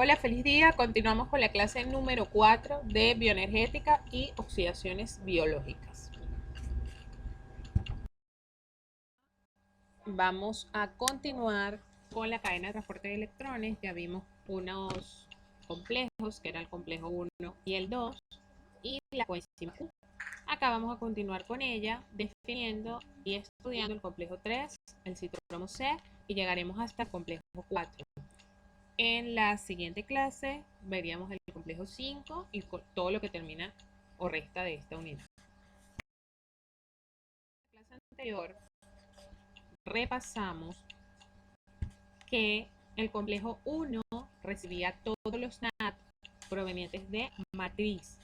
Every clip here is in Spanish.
Hola, feliz día. Continuamos con la clase número 4 de bioenergética y oxidaciones biológicas. Vamos a continuar con la cadena de transporte de electrones. Ya vimos unos complejos, que era el complejo 1 y el 2, y la coenzima Q. Acá vamos a continuar con ella, definiendo y estudiando el complejo 3, el citocromo C, y llegaremos hasta el complejo 4. En la siguiente clase veríamos el complejo 5 y todo lo que termina o resta de esta unidad. En la clase anterior repasamos que el complejo 1 recibía todos los NAT provenientes de matriz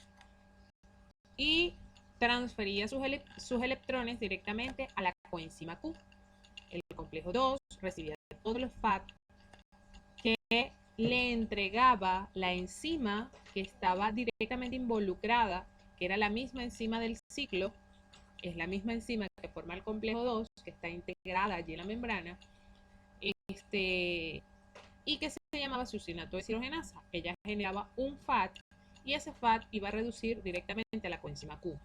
y transfería sus electrones directamente a la coenzima Q. El complejo 2 recibía todos los FAT que le entregaba la enzima que estaba directamente involucrada, que era la misma enzima del ciclo, es la misma enzima que forma el complejo 2, que está integrada allí en la membrana, y que se llamaba succinato deshidrogenasa. Ella generaba un FAT y ese FAT iba a reducir directamente a la coenzima Q.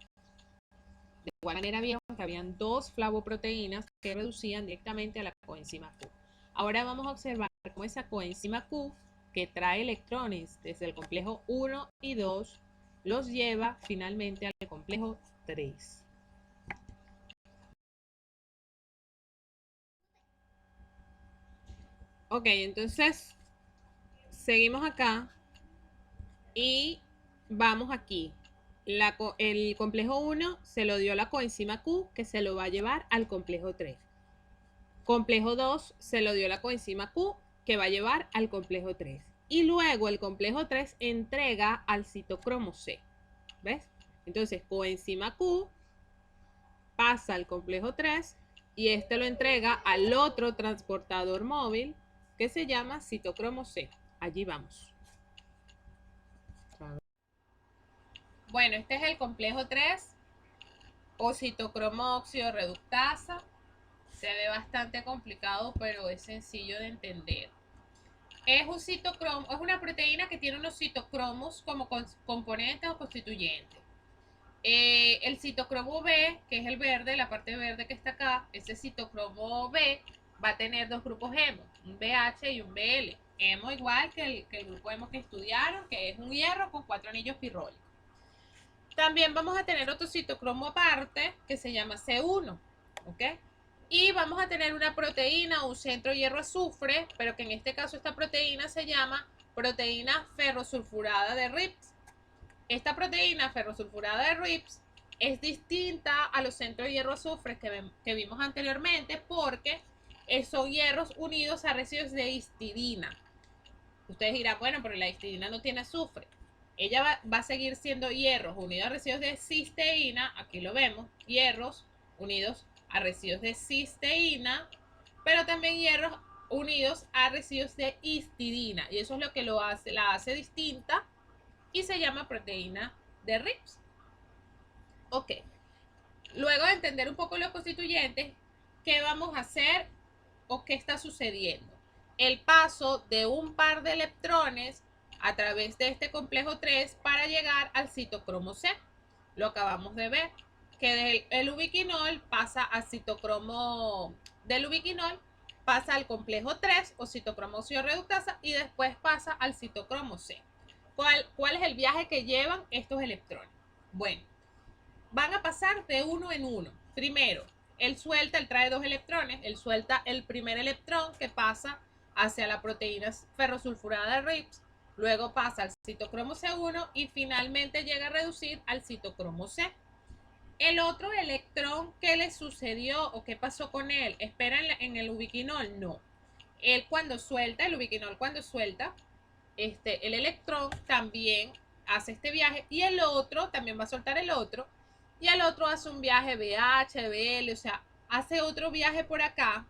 De igual manera vieron que habían dos flavoproteínas que reducían directamente a la coenzima Q. Ahora vamos a observar cómo esa coenzima Q, que trae electrones desde el complejo 1 y 2, los lleva finalmente al complejo 3. Ok, entonces seguimos acá y vamos aquí. El complejo 1 se lo dio la coenzima Q, que se lo va a llevar al complejo 3. Complejo 2 se lo dio la coenzima Q, que va a llevar al complejo 3. Y luego el complejo 3 entrega al citocromo C. ¿Ves? Entonces, coenzima Q pasa al complejo 3 y este lo entrega al otro transportador móvil que se llama citocromo C. Allí vamos. Bueno, este es el complejo 3 o citocromo óxido reductasa. Se ve bastante complicado, pero es sencillo de entender. Es un citocromo, es una proteína que tiene unos citocromos como componentes o constituyentes. El citocromo B, que es el verde, la parte verde que está acá, ese citocromo B va a tener dos grupos hemo, un BH y un BL. Hemo igual que el grupo hemo que estudiaron, que es un hierro con 4 anillos pirrólicos. También vamos a tener otro citocromo aparte que se llama C1, ¿ok? Y vamos a tener una proteína, un centro hierro azufre, pero que en este caso esta proteína se llama proteína ferrosulfurada de Rips. Esta proteína ferrosulfurada de Rips es distinta a los centros hierro azufre que vimos anteriormente porque son hierros unidos a residuos de histidina. Ustedes dirán, bueno, pero la histidina no tiene azufre. Ella va a seguir siendo hierros unidos a residuos de cisteína, aquí lo vemos, hierros unidos a residuos de cisteína, pero también hierros unidos a residuos de histidina, y eso es lo que la hace distinta y se llama proteína de Rips. Ok, luego de entender un poco los constituyentes, ¿qué vamos a hacer o qué está sucediendo? El paso de un par de electrones a través de este complejo 3 para llegar al citocromo C. Lo acabamos de ver, que del ubiquinol pasa al citocromo del ubiquinol, pasa al complejo 3 o citocromo óxido reductasa y después pasa al citocromo C. ¿Cuál es el viaje que llevan estos electrones? Bueno, van a pasar de uno en uno. Primero, él trae dos electrones, él suelta el primer electrón que pasa hacia la proteína ferrosulfurada de Rips, luego pasa al citocromo C1 y finalmente llega a reducir al citocromo C. El otro electrón, ¿qué le sucedió o qué pasó con él? ¿Espera en el ubiquinol? No. Él cuando suelta, el ubiquinol cuando suelta, el electrón también hace este viaje y el otro también va a soltar el otro y el otro hace un viaje BH, BL, o sea, hace otro viaje por acá,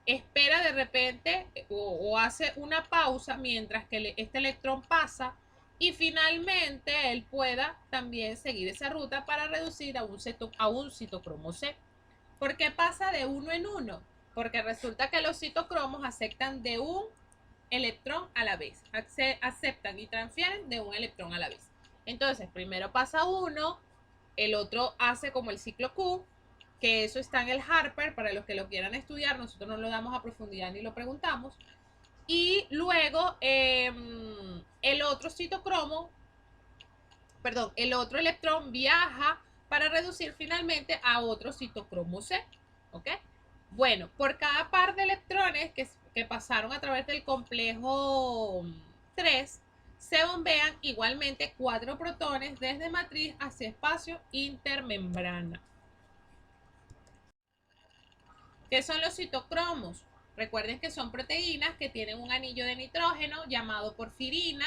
espera de repente o hace una pausa mientras que este electrón pasa y finalmente él pueda también seguir esa ruta para reducir a un citocromo C. ¿Por qué pasa de uno en uno? Porque resulta que los citocromos aceptan de un electrón a la vez. Aceptan y transfieren de un electrón a la vez. Entonces, primero pasa uno, el otro hace como el ciclo Q, que eso está en el Harper, para los que lo quieran estudiar, nosotros no lo damos a profundidad ni lo preguntamos. Y luego el otro citocromo, perdón, el otro electrón viaja para reducir finalmente a otro citocromo C, ¿ok? Bueno, por cada par de electrones que pasaron a través del complejo 3, se bombean igualmente 4 protones desde matriz hacia espacio intermembrana. ¿Qué son los citocromos? Recuerden que son proteínas que tienen un anillo de nitrógeno llamado porfirina.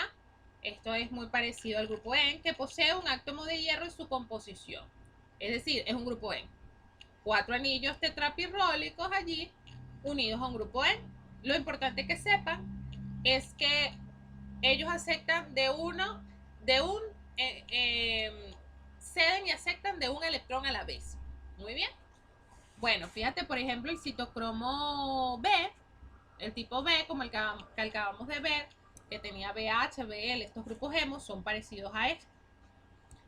Esto es muy parecido al grupo EN, que posee un átomo de hierro en su composición. Es decir, es un grupo EN. 4 anillos tetrapirrólicos allí unidos a un grupo EN. Lo importante que sepan es que ellos aceptan ceden y aceptan de un electrón a la vez. Muy bien. Bueno, fíjate, por ejemplo, el citocromo B, el tipo B, como el que acabamos de ver, que tenía BH, BL, estos grupos hemo, son parecidos a este.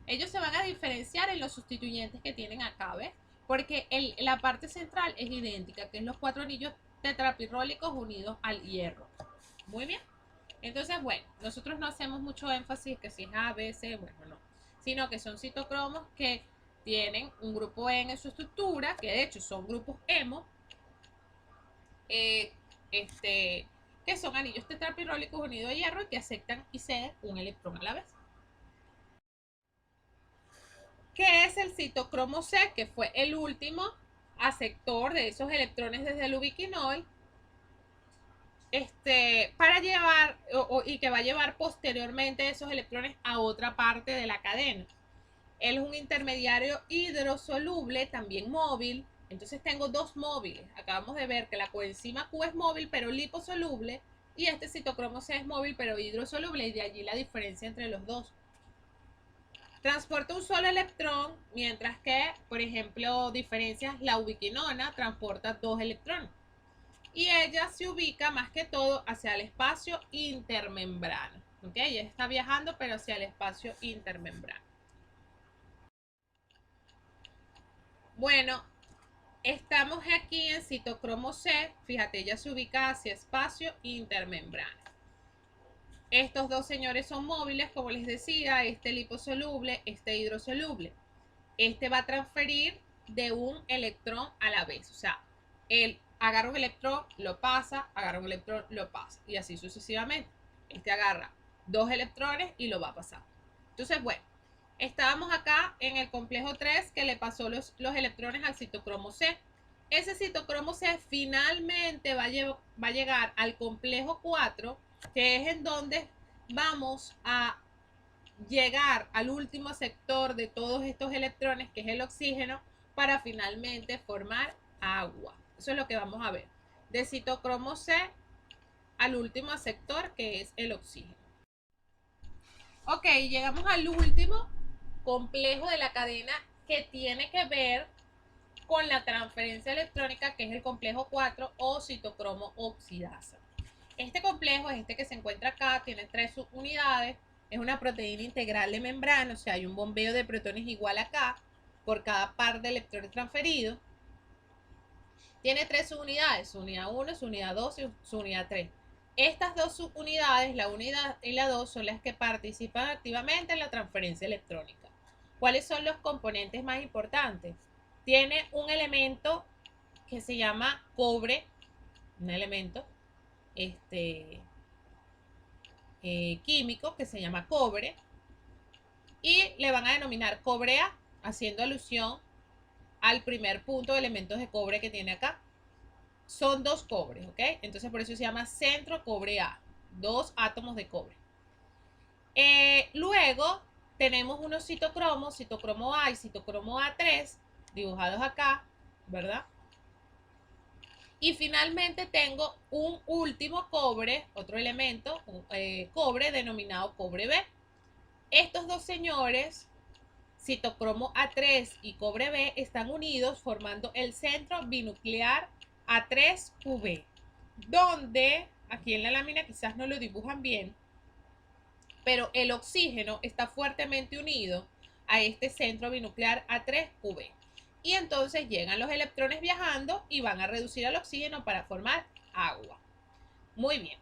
Ellos se van a diferenciar en los sustituyentes que tienen acá, ¿ves? Porque la parte central es idéntica, que es los 4 anillos tetrapirrólicos unidos al hierro. Muy bien. Entonces, bueno, nosotros no hacemos mucho énfasis que si es A, B, C, bueno, no. Sino que son citocromos que tienen un grupo en su estructura, que de hecho son grupos hemo, que son anillos tetrapirrólicos unidos a hierro y que aceptan y ceden un electrón a la vez. ¿Qué es el citocromo C? Que fue el último aceptor de esos electrones desde el ubiquinol, para llevar y que va a llevar posteriormente esos electrones a otra parte de la cadena. Él es un intermediario hidrosoluble, también móvil. Entonces tengo dos móviles. Acabamos de ver que la coenzima Q es móvil pero liposoluble y este citocromo C es móvil pero hidrosoluble, y de allí la diferencia entre los dos. Transporta un solo electrón, mientras que, por ejemplo, diferencias, la ubiquinona transporta 2 electrones. Y ella se ubica más que todo hacia el espacio intermembrana. ¿Ok? Ella está viajando pero hacia el espacio intermembrana. Bueno, estamos aquí en citocromo C. Fíjate, ella se ubica hacia espacio intermembrana. Estos dos señores son móviles, como les decía, este liposoluble, este hidrosoluble. Este va a transferir de un electrón a la vez. O sea, él agarra un electrón, lo pasa, agarra un electrón, lo pasa. Y así sucesivamente. Este agarra 2 electrones y lo va a pasar. Entonces, bueno, estábamos acá en el complejo 3 que le pasó los electrones al citocromo C. Ese citocromo C finalmente va a llegar al complejo 4, que es en donde vamos a llegar al último sector de todos estos electrones, que es el oxígeno, para finalmente formar agua. Eso es lo que vamos a ver. De citocromo C al último sector, que es el oxígeno. Ok, llegamos al último complejo de la cadena, que tiene que ver con la transferencia electrónica, que es el complejo 4 o citocromo oxidasa. Este complejo es este que se encuentra acá, tiene 3 subunidades, es una proteína integral de membrana, o sea, hay un bombeo de protones igual acá por cada par de electrones transferidos. Tiene 3 subunidades, su unidad 1, su unidad 2 y su unidad 3. Estas dos subunidades, la unidad y la 2, son las que participan activamente en la transferencia electrónica. ¿Cuáles son los componentes más importantes? Tiene un elemento que se llama cobre, un elemento químico que se llama cobre, y le van a denominar cobre A, haciendo alusión al primer punto de elementos de cobre que tiene acá. Son 2 cobres, ¿ok? Entonces por eso se llama centro cobre A, 2 átomos de cobre. Luego tenemos unos citocromos, citocromo A y citocromo A3, dibujados acá, ¿verdad? Y finalmente tengo un último cobre, otro elemento, cobre denominado cobre B. Estos dos señores, citocromo A3 y cobre B, están unidos formando el centro binuclear A3QB, donde aquí en la lámina quizás no lo dibujan bien, pero el oxígeno está fuertemente unido a este centro binuclear A3QB. Y entonces llegan los electrones viajando y van a reducir al oxígeno para formar agua. Muy bien.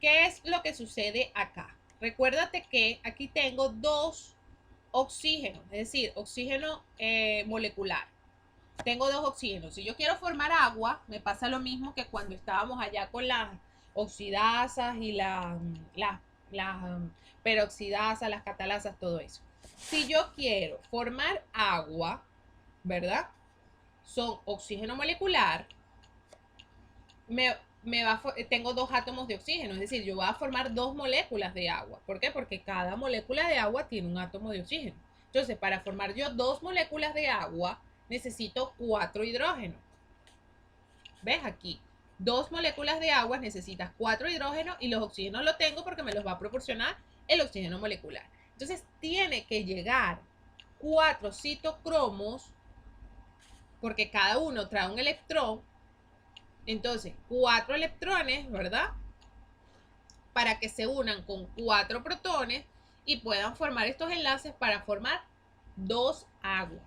¿Qué es lo que sucede acá? Recuérdate que aquí tengo dos oxígenos, es decir, oxígeno molecular. Tengo dos oxígenos. Si yo quiero formar agua, me pasa lo mismo que cuando estábamos allá con las oxidasas y las peroxidasas, las catalasas, todo eso. Si yo quiero formar agua, ¿verdad? Son oxígeno molecular, tengo dos átomos de oxígeno, es decir, yo voy a formar dos moléculas de agua. ¿Por qué? Porque cada molécula de agua tiene un átomo de oxígeno. Entonces, para formar yo dos moléculas de agua, necesito 4 hidrógenos. ¿Ves aquí? Dos moléculas de agua necesitas 4 hidrógenos y los oxígenos los tengo porque me los va a proporcionar el oxígeno molecular. Entonces, tiene que llegar 4 citocromos porque cada uno trae un electrón. Entonces, 4 electrones, ¿verdad? Para que se unan con 4 protones y puedan formar estos enlaces para formar 2 aguas.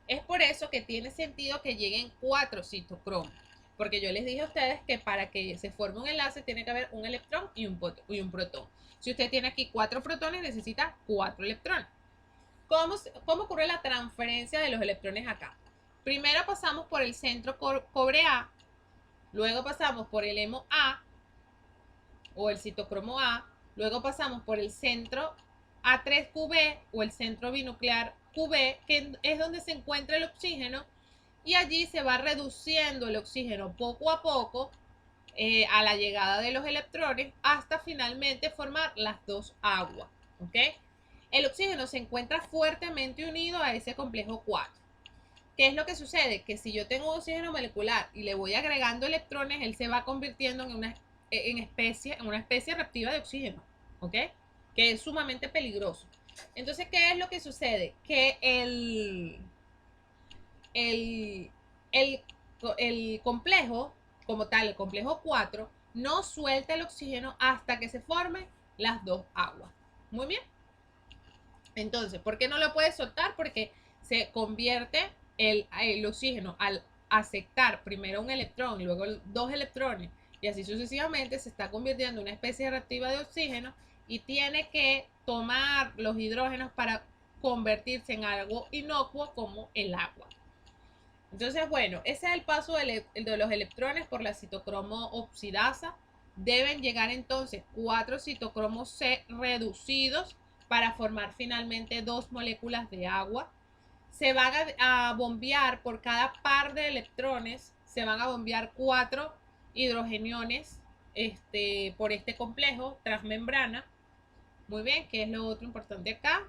Es por eso que tiene sentido que lleguen 4 citocromos. Porque yo les dije a ustedes que para que se forme un enlace tiene que haber un electrón y un protón. Si usted tiene aquí 4 protones, necesita 4 electrones. ¿Cómo ocurre la transferencia de los electrones acá? Primero pasamos por el centro cobre A, luego pasamos por el hemo A o el citocromo A, luego pasamos por el centro A3QB o el centro binuclear QB, que es donde se encuentra el oxígeno, y allí se va reduciendo el oxígeno poco a poco a la llegada de los electrones hasta finalmente formar las dos aguas. ¿Ok? El oxígeno se encuentra fuertemente unido a ese complejo 4. ¿Qué es lo que sucede? Que si yo tengo un oxígeno molecular y le voy agregando electrones, él se va convirtiendo en una especie reactiva de oxígeno, ¿ok? Que es sumamente peligroso. Entonces, ¿qué es lo que sucede? Que el complejo, como tal, el complejo 4, no suelta el oxígeno hasta que se formen las dos aguas. Muy bien. Entonces, ¿por qué no lo puede soltar? Porque se convierte el oxígeno al aceptar primero un electrón y luego dos electrones y así sucesivamente se está convirtiendo en una especie reactiva de oxígeno y tiene que tomar los hidrógenos para convertirse en algo inocuo como el agua. Entonces, bueno, ese es el paso de los electrones por la citocromo oxidasa. Deben llegar entonces 4 citocromos C reducidos para formar finalmente 2 moléculas de agua. Se van a bombear por cada par de electrones, se van a bombear 4 hidrogeniones por este complejo transmembrana. Muy bien, ¿qué es lo otro importante acá?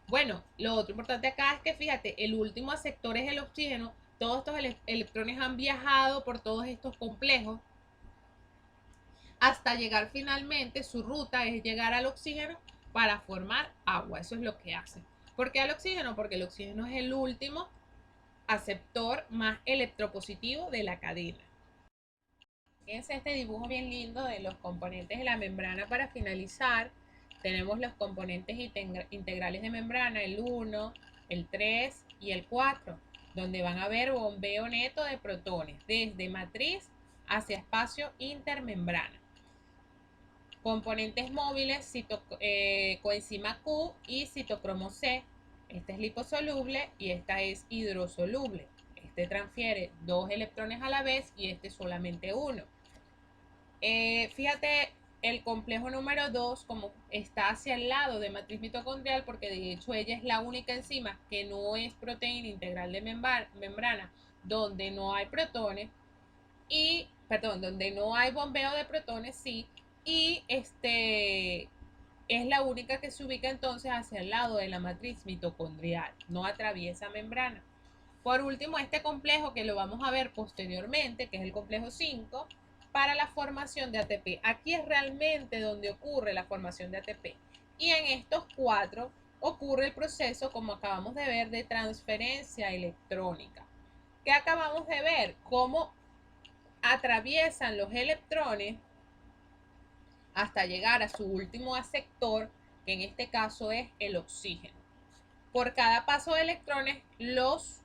Bueno, lo otro importante acá es que fíjate, el último aceptor es el oxígeno. Todos estos electrones han viajado por todos estos complejos hasta llegar finalmente, su ruta es llegar al oxígeno para formar agua. Eso es lo que hacen. ¿Por qué al oxígeno? Porque el oxígeno es el último aceptor más electropositivo de la cadena. Fíjense este dibujo bien lindo de los componentes de la membrana para finalizar. Tenemos los componentes integrales de membrana, el 1, el 3 y el 4, donde van a haber bombeo neto de protones desde matriz hacia espacio intermembrana. Componentes móviles, coenzima Q y citocromo C. Esta es liposoluble y esta es hidrosoluble. Este transfiere 2 electrones a la vez y este solamente uno. Fíjate, el complejo número 2 como está hacia el lado de matriz mitocondrial, porque de hecho ella es la única enzima que no es proteína integral de membrana, donde no hay protones y, perdón, donde no hay bombeo de protones, sí, y es la única que se ubica entonces hacia el lado de la matriz mitocondrial, no atraviesa membrana. Por último, este complejo que lo vamos a ver posteriormente, que es el complejo 5, para la formación de ATP. Aquí es realmente donde ocurre la formación de ATP. Y en estos 4 ocurre el proceso, como acabamos de ver, de transferencia electrónica. ¿Qué acabamos de ver? Cómo atraviesan los electrones hasta llegar a su último aceptor, que en este caso es el oxígeno. Por cada paso de electrones, los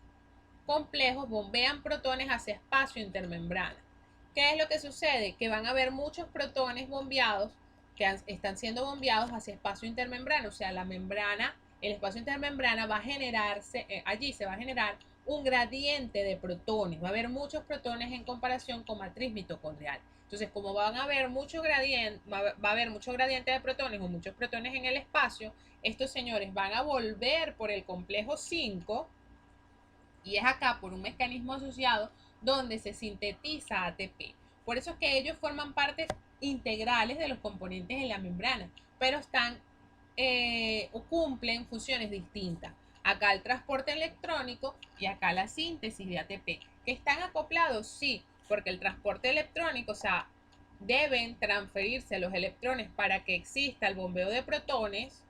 complejos bombean protones hacia espacio intermembrana. ¿Qué es lo que sucede? Que van a haber muchos protones bombeados que están siendo bombeados hacia espacio intermembrana, o sea, la membrana, el espacio intermembrana va a generarse, allí se va a generar un gradiente de protones, va a haber muchos protones en comparación con matriz mitocondrial. Entonces, como van a haber mucho gradiente, va a haber mucho gradiente de protones o muchos protones en el espacio, estos señores van a volver por el complejo 5 y es acá por un mecanismo asociado donde se sintetiza ATP. Por eso es que ellos forman partes integrales de los componentes de la membrana, pero están o cumplen funciones distintas. Acá el transporte electrónico y acá la síntesis de ATP. ¿Que están acoplados? Sí, porque el transporte electrónico, o sea, deben transferirse los electrones para que exista el bombeo de protones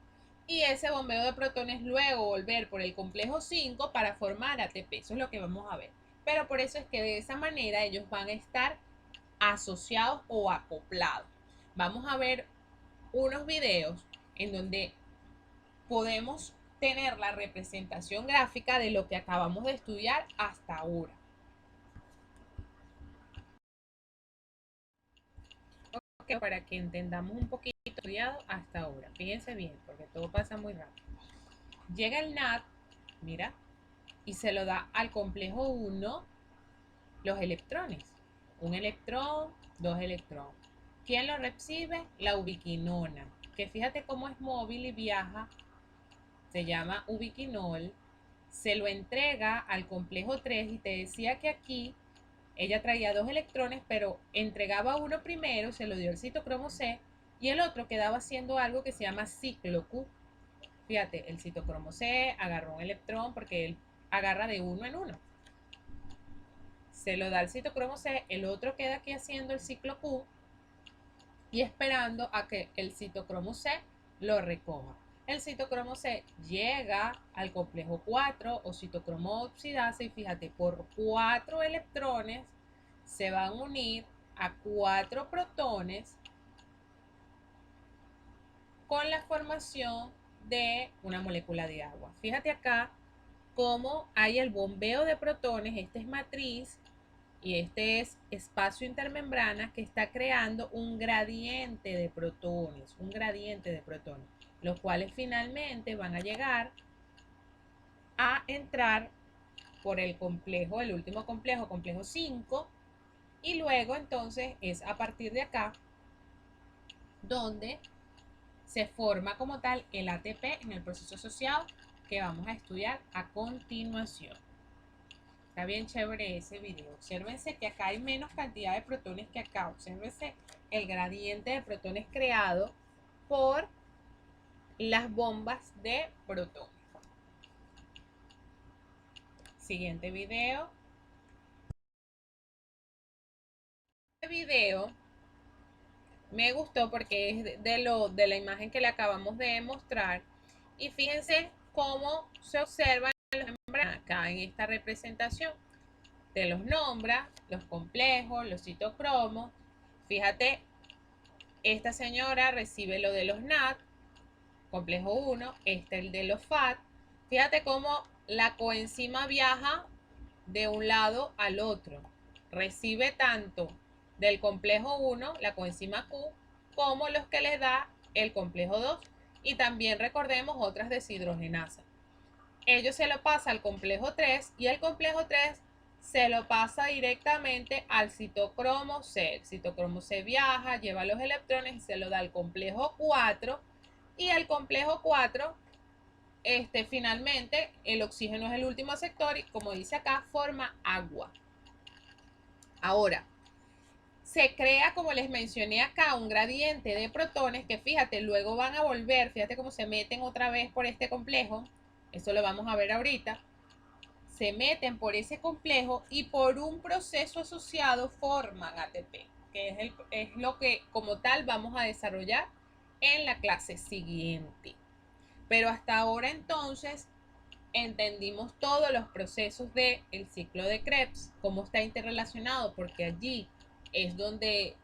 y ese bombeo de protones luego volver por el complejo 5 para formar ATP. Eso es lo que vamos a ver. Pero por eso es que de esa manera ellos van a estar asociados o acoplados. Vamos a ver unos videos en donde podemos tener la representación gráfica de lo que acabamos de estudiar hasta ahora. Okay, para que entendamos un poquito estudiado hasta ahora. Fíjense bien, porque todo pasa muy rápido. Llega el NAT, mira, y se lo da al complejo 1 los electrones. Un electrón, dos electrones. ¿Quién lo recibe? La ubiquinona, que fíjate cómo es móvil y viaja, se llama ubiquinol. Se lo entrega al complejo 3 y te decía que aquí ella traía dos electrones, pero entregaba uno primero, se lo dio el citocromo C, y el otro quedaba haciendo algo que se llama ciclo Q. Fíjate, el citocromo C agarró un electrón porque él agarra de uno en uno. Se lo da el citocromo C, el otro queda aquí haciendo el ciclo Q y esperando a que el citocromo C lo recoja. El citocromo C llega al complejo 4 o citocromo oxidasa y fíjate, por 4 electrones se van a unir a 4 protones con la formación de una molécula de agua. Fíjate acá cómo hay el bombeo de protones, este es matriz y este es espacio intermembrana que está creando un gradiente de protones, los cuales finalmente van a llegar a entrar por el complejo, el último complejo, complejo 5, y luego entonces es a partir de acá donde se forma como tal el ATP en el proceso asociado que vamos a estudiar a continuación. Está bien chévere ese video. Obsérvense que acá hay menos cantidad de protones que acá. Obsérvense el gradiente de protones creado por las bombas de protones. Siguiente video. Este video me gustó porque es de la imagen que le acabamos de mostrar. Y fíjense cómo se observan los membranas acá en esta representación. Te los nombra, los complejos, los citocromos. Fíjate, esta señora recibe lo de los NAT, complejo 1, este el de los FAT. Fíjate cómo la coenzima viaja de un lado al otro. Recibe tanto del complejo 1, la coenzima Q, como los que le da el complejo 2. Y también recordemos otras deshidrogenasas. Ello se lo pasa al complejo 3 y el complejo 3 se lo pasa directamente al citocromo C. El citocromo C viaja, lleva los electrones y se lo da al complejo 4. Y el complejo 4, finalmente, el oxígeno es el último sector y como dice acá, forma agua. Ahora, se crea, como les mencioné acá, un gradiente de protones que fíjate, luego van a volver, fíjate cómo se meten otra vez por este complejo. Eso lo vamos a ver ahorita. Se meten por ese complejo y por un proceso asociado forman ATP, que es lo que como tal vamos a desarrollar en la clase siguiente. Pero hasta ahora entonces entendimos todos los procesos del ciclo de Krebs, cómo está interrelacionado, porque allí es donde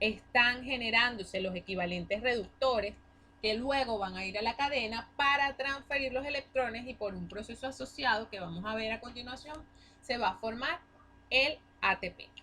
están generándose los equivalentes reductores que luego van a ir a la cadena para transferir los electrones y por un proceso asociado que vamos a ver a continuación se va a formar el ATP.